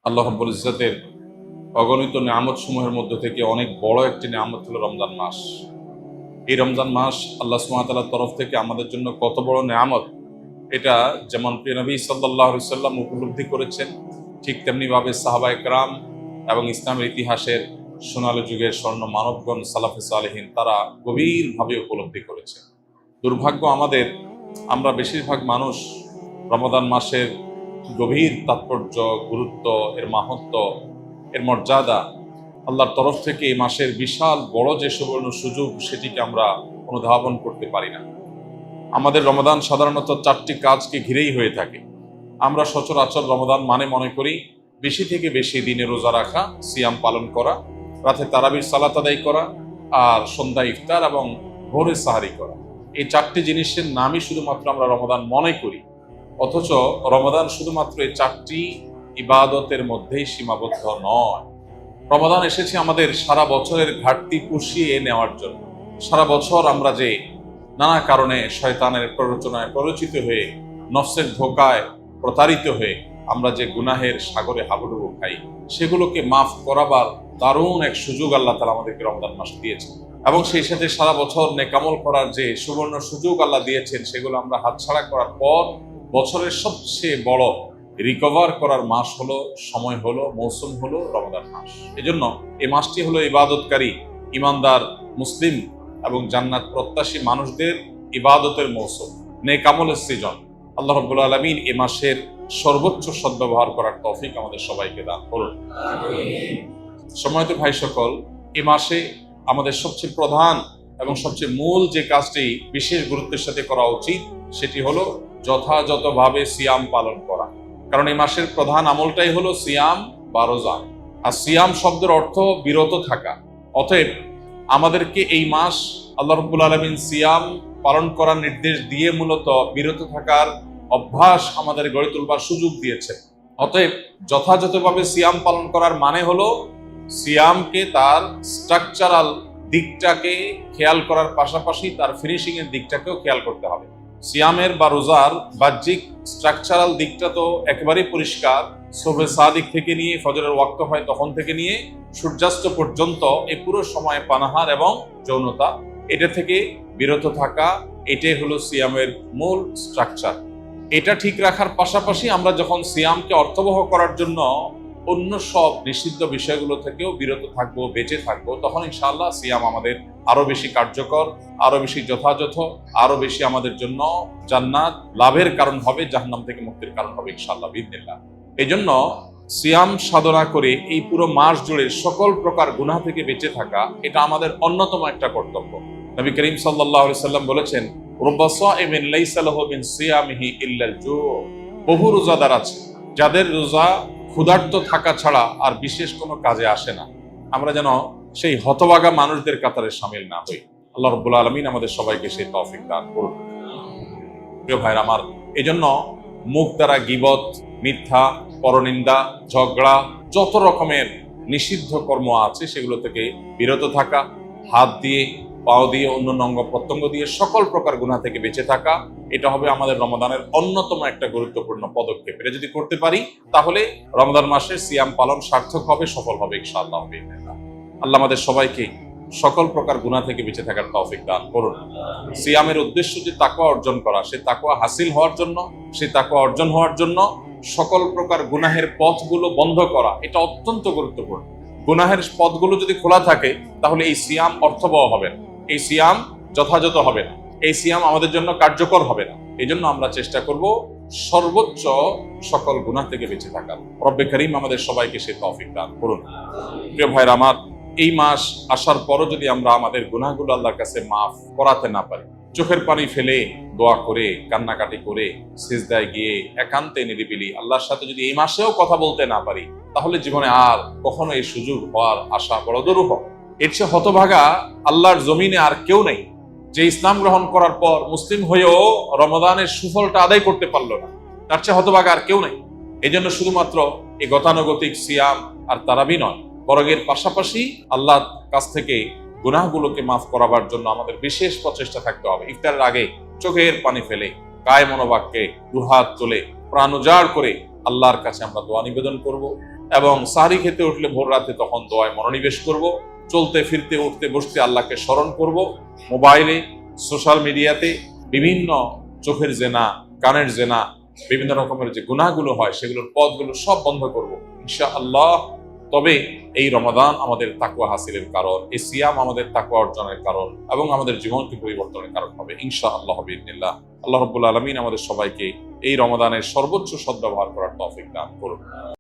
আল্লাহ রাব্বুল ইজ্জতের অগণিত নিয়ামত সমূহের মধ্যে থেকে অনেক বড় একটি নিয়ামত হলো রমজান মাস। এই রমজান মাস আল্লাহ সুবহানাহু ওয়া তাআলার তরফ থেকে আমাদের জন্য কত বড় নিয়ামত, এটা যেমন প্রিয় নবী সাল্লাল্লাহু আলাইহি সাল্লাম উপলব্ধি করেছেন, ঠিক তেমনিভাবে সাহাবায়ে কেরাম এবং ইসলামের ইতিহাসের সোনালী যুগের স্বর্ণ মানবগণ সালাফে সালেহিন তারা গভীরভাবে উপলব্ধি করেছে। দুর্ভাগ্য আমাদের, আমরা বেশিরভাগ মানুষ রমাদান মাসের গভীর তাৎপর্য, গুরুত্ব, এর মাহাত্ম্য, এর মর্যাদা, আল্লাহর তরফ থেকে এই মাসের বিশাল বড় যে সুবর্ণ সুযোগ সেটিকে আমরা অনুধাবন করতে পারি না। আমাদের রমাদান সাধারণত 4টি কাজকে ঘিরেই হয়ে থাকে। আমরা সচরাচর রমাদান মানে মনে করি বেশি থেকে বেশি দিনে রোজা রাখা, সিয়াম পালন করা, রাতে তারাবির সালাত আদায় করা, আর সন্ধ্যায় ইফতার এবং ভোরে সাহারি করা। এই 4টি জিনিসের নামই শুধুমাত্র আমরা রমাদান মনে করি, অথচ রমাদান শুধুমাত্র এই 4টি ইবাদতের মধ্যেই সীমাবদ্ধ নয়। রমাদান এসেছে আমাদের সারা বছরের ঘাটতি পুষিয়ে নেওয়ার জন্য। সারা বছর আমরা যে নানা কারণে শয়তানের প্ররোচনায় প্ররোচিত হয়ে, নফসের ধোকায় প্রতারিত হয়ে আমরা যে গুনাহের সাগরে হাবুডুবু খাই, সেগুলোকে মাফ করাবার দারুণ এক সুযোগ আল্লাহ তাআলা আমাদেরকে রমজান মাসে দিয়েছেন। এবং সেই সাথে সারা বছর নেকামল করার যে সুবর্ণ সুযোগ আল্লাহ দিয়েছেন, সেগুলো আমরা হাতছাড়া করার পর বছরের সবচেয়ে বড় রিকভার করার মাস হলো, সময় হলো, মৌসুম হলো রমাদান মাস। এজন্য এই মাসটি হলো ইবাদতকারী, ইমানদার, মুসলিম এবং জান্নাত প্রত্যাশী মানুষদের ইবাদতের মৌসুম, নেক আমলের সৃজন। আল্লাহ রাব্বুল আলামিন এই মাসের সর্বোচ্চ সদ্ব্যবহার করার তৌফিক আমাদের সবাইকে দান করুন। সম্মানিত ভাই সকল, এই মাসে আমাদের সবচেয়ে প্রধান এবং সবচেয়ে মূল যে কাজটি বিশেষ গুরুত্বের সাথে করা উচিত, সেটি হলো যথাযথভাবে সিয়াম পালন করা। কারণ এই মাসের প্রধান আমলটাই হলো সিয়াম বা রোজা। আর সিয়াম শব্দের অর্থ বিরত থাকা। অতএব আমাদেরকে এই মাস আল্লাহ রাব্বুল আলামিন সিয়াম পালন করার নির্দেশ দিয়ে মূলত বিরত থাকার অভ্যাস আমাদের গড়ে তুলবার সুযোগ দিয়েছে। অতএব যথাযথভাবে সিয়াম পালন করার মানে হলো সিয়ামকে তার স্ট্রাকচারাল দিকটাকে খেয়াল করার পাশাপাশি তার ফিনিশিং এর দিকটাকেও খেয়াল করতে হবে। সিয়ামের বা রোজার বাহ্যিক স্ট্রাকচারাল দিকটা তো একেবারেই পরিষ্কার। সুবহে সাদিক থেকে নিয়ে ফজরের ওয়াক্ত হয় তখন থেকে নিয়ে সূর্যাস্ত পর্যন্ত এই পুরো সময় পানাহার এবং যৌনতা, এটা থেকে বিরত থাকা, এটাই হলো সিয়ামের মূল স্ট্রাকচার। এটা ঠিক রাখার পাশাপাশি আমরা যখন সিয়ামকে অর্থবহ করার জন্য অন্য সব নিষিদ্ধ বিষয়গুলো থেকেও বিরত থাকবো, বেঁচে থাকবো, তখন ইনশাআল্লাহ সিয়াম আমাদের আরো বেশি কার্যকর, আরো বেশি যথাযথ, আরো বেশি আমাদের জন্য জান্নাত লাভের কারণ হবে, জাহান্নাম থেকে মুক্তির কারণ হবে ইনশাআল্লাহ বিইذনিল্লাহ। এই জন্য সিয়াম সাধনা করে এই পুরো মাস জুড়ে সকল প্রকার গুনাহ থেকে বেঁচে থাকা, এটা আমাদের অন্যতম একটা কর্তব্য। নবী করিম সাল্লাল্লাহু আলাইহি সাল্লাম বলেছেন, রুব্বা সাইমিন লাইসা লাহু মিন সিয়ামিহি ইল্লাল জু। বহু রোজাদার আছে যাদের রোজা ক্ষুধার্ত থাকা ছাড়া আর বিশেষ কোনো কাজে আসে না। আমরা যেন সেই হতভাগা মানুষদের কাতারে শামিল না হই। আল্লাহ রাব্বুল আলামিন আমাদের সবাইকে সেই তৌফিক দান করুন। প্রিয় ভাইরা আমার, এজন্য মুখ দ্বারা গীবত, মিথ্যা, পরনিন্দা, ঝগড়া, যত রকমের নিষিদ্ধ কর্ম আছে সেগুলো থেকে বিরত থাকা, হাত দিয়ে, পাও দিয়ে, অন্য অঙ্গ প্রত্যঙ্গ দিয়ে সকল প্রকার গুনাহ থেকে বেঁচে থাকা, এটা হবে আমাদের রমাদানের অন্যতম একটা গুরুত্বপূর্ণ পদক্ষেপ। এটা যদি করতে পারি তাহলে রমাদান মাসের সিয়াম পালন সার্থক হবে, সফল হবে ইনশাআল্লাহ বিইذনিল্লাহ। আল্লাহ আমাদের সবাইকে সকল প্রকার গুনাহ থেকে বেঁচে থাকার তৌফিক দান করুন। সিয়ামের উদ্দেশ্য যে তাকওয়া অর্জন করা, সে তাকওয়া হাসিল হওয়ার জন্য, সে তাকওয়া অর্জন হওয়ার জন্য সকল প্রকার গুনাহের পথগুলো বন্ধ করা, এটা অত্যন্ত গুরুত্বপূর্ণ। গুনাহের পথগুলো যদি খোলা থাকে তাহলে এই সিয়াম অর্থবহ হবে না, এই সিয়াম যথাযথ হবে না, এই সিয়াম আমাদের জন্য কার্যকর হবে না। এই জন্য আমরা চেষ্টা করব সর্বোচ্চ সকল গুনাহ থেকে বেঁচে থাকার। রব্বে করিম আমাদের সবাইকে সেই তৌফিক দান করুন। প্রিয় ভাইরা আমার, এই মাস আসার পরও যদি আমরা আমাদের গুনাহগুলো আল্লাহর কাছে মাফ করাতে না পারি, চোখের পানি ফেলে দোয়া করে, কান্নাকাটি করে, সিজদায় গিয়ে একান্তে নিরিবিলি আল্লাহর সাথে যদি এই মাসেও কথা বলতে না পারি, তাহলে জীবনে আর কখনো এই সুযোগ হওয়ার আশা বড় দুরূহ। এর চেয়ে হতভাগা আল্লাহর জমিনে আর কেউ নেই যে ইসলাম গ্রহণ করার পর মুসলিম হয়েও রমাদানের সুফলটা আদায় করতে পারলো না। তার চেয়ে হতভাগা আর কেউ নেই। এই জন্য শুধুমাত্র এই গতানুগতিক সিয়াম আর তারাবি নয়, বরং এর পাশাপাশি আল্লাহর কাছ থেকে গুনাহগুলোকে মাফ করাবার জন্য আমাদের বিশেষ প্রচেষ্টা থাকতে হবে। ইফতারের আগে চোখের পানি ফেলে, কায় মনোবাক্যে দুহাত তুলে, প্রাণ উজাড় করে আল্লাহর কাছে আমরা দোয়া নিবেদন করব এবং সাহরি খেতে উঠলে ভোর রাতে তখন দোয়ায় মনোনিবেশ করব। চলতে ফিরতে উঠতে বসতে আল্লাহকে স্মরণ করব। মোবাইলে, সোশ্যাল মিডিয়াতে বিভিন্ন চোখের জেনা, কানের জেনা, বিভিন্ন রকমের যে গুনাহগুলো হয় সেগুলোর পথগুলো সব বন্ধ করব ইনশাআল্লাহ। তবে এই রমাদান আমাদের তাকওয়া হাসিলের কারণ, এই সিয়াম আমাদের তাকওয়া অর্জনের কারণ এবং আমাদের জীবনকে পরিবর্তনের কারণ হবে ইনশাআল্লাহ বিইذنিল্লাহ। আল্লাহ রাব্বুল আলামিন আমাদের সবাইকে এই রমাদানের সর্বোচ্চ সদ্ব্যবহার করার তৌফিক দান করুন।